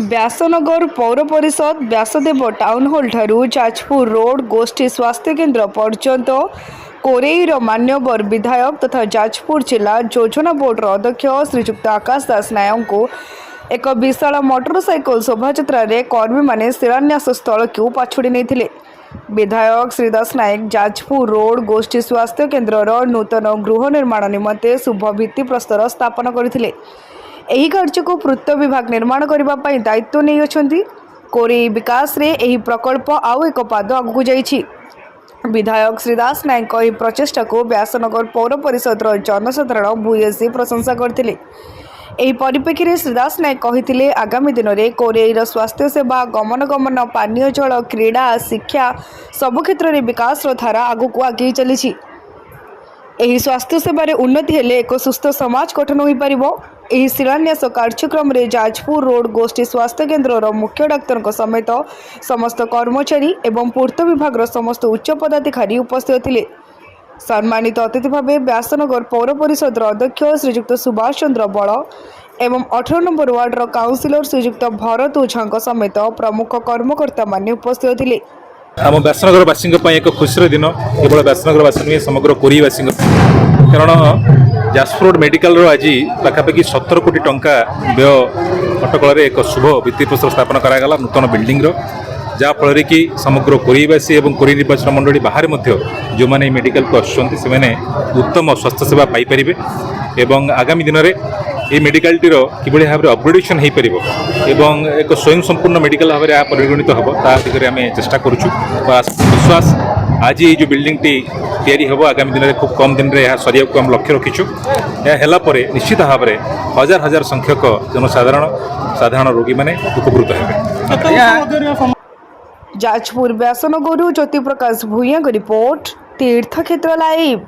व्यासनगर पौर परिषद Vyasdev town hall ठारू Jajpur road गोष्ठी स्वास्थ्य केन्द्र पर्यंत कोरेईर मान्यवर विधायक तथा जाजपुर जिला योजना बोर्डर अध्यक्ष श्रीजुक्त आकाश दास नायक को एक विशाल मोटरसाइकल शोभायात्रा कर्मी माने शिलान्यास स्थल को पाछुड़ी नहीं। विधायक श्री दास नायक जाजपुर रोड गोष्ठी स्वास्थ्य केन्द्र नूतन गृह निर्माण निमंते शुभ भित्तिप्रस्तर स्थापन करथिले। एही कार्य को पूर्त विभाग निर्माण करने दायित्व नहीं अछंती। कोरेई विकास रे एही प्रकल्प आउ एक पाद आगु जाइछि। विधायक श्री दास नायक एही प्रचेष्टा को व्यासनगर पौर परिषद जनसाधारण भूयसी प्रशंसा करथिले। एही परिप्रेक्षी रे श्री दास नायक कहिथिले आगामी दिन में कोरेईर स्वास्थ्य सेवा गमनागमन पानीय जल क्रीड़ा शिक्षा सबु क्षेत्र में विकास धारा आगु आगे चली। एही स्वास्थ्य सेवार उन्नति हेले एक सुस्थ समाज गठन हो पारिबो। एही शिलान्यास कार्यक्रम रे जाजपुर रोड गोष्ठी स्वास्थ्य केन्द्र मुख्य डाक्तर समेत समस्त कर्मचारी एवं पूर्त विभाग समस्त उच्च पदाधिकारी उपस्थित थिले। सम्मानित अतिथि भावे व्यासनगर पौर परिषद अध्यक्ष श्रीजुक्त सुभाष चंद्र बल एवं 18 नंबर वार्डर काउंसिलर श्रीजुक्त भरत ओझा समेत प्रमुख कर्मकर्ता माने उपस्थित थिले। आम व्यासनगरवासी एक खुशी दिन केवल व्यासनगरवासी नुहे समग्र कोरेईवासी कारण जाजपुर रोड मेडिकल आज पाखापाखि 17 कोटी टंका व्यय अटकल एक शुभ भित्तिप्रस्तर स्थापन करागला नूतन बिल्डिंग जहाँफल कि समग्र कोरेईवासी और कोरेई निर्वाचन मंडली बाहर जो मैंने मेडिकल को आसुँच से उत्तम स्वास्थ्य सेवा पाइपर एवं आगामी दिन में ये मेडिकल टीर किभली भाव में अपग्रेडेशन हो पार एवं एक स्वयं संपूर्ण मेडिकल भाव में परिगणित हम ता दिगरे आम चेष्टा करुचु। विश्वास आज ये जो बिल्डिंग टी तैयारी हम आगामी दिन में खूब कम दिन में सरिया को आम लक्ष्य रखीचु। यह निश्चित भाव में हजार हजार संख्यक जनसाधारण रोगी मैंने उपकृत हेबे। जाजपुर व्यासनगर ज्योति प्रकाश भूया रिपोर्ट तीर्थक्षेत्र लाइव।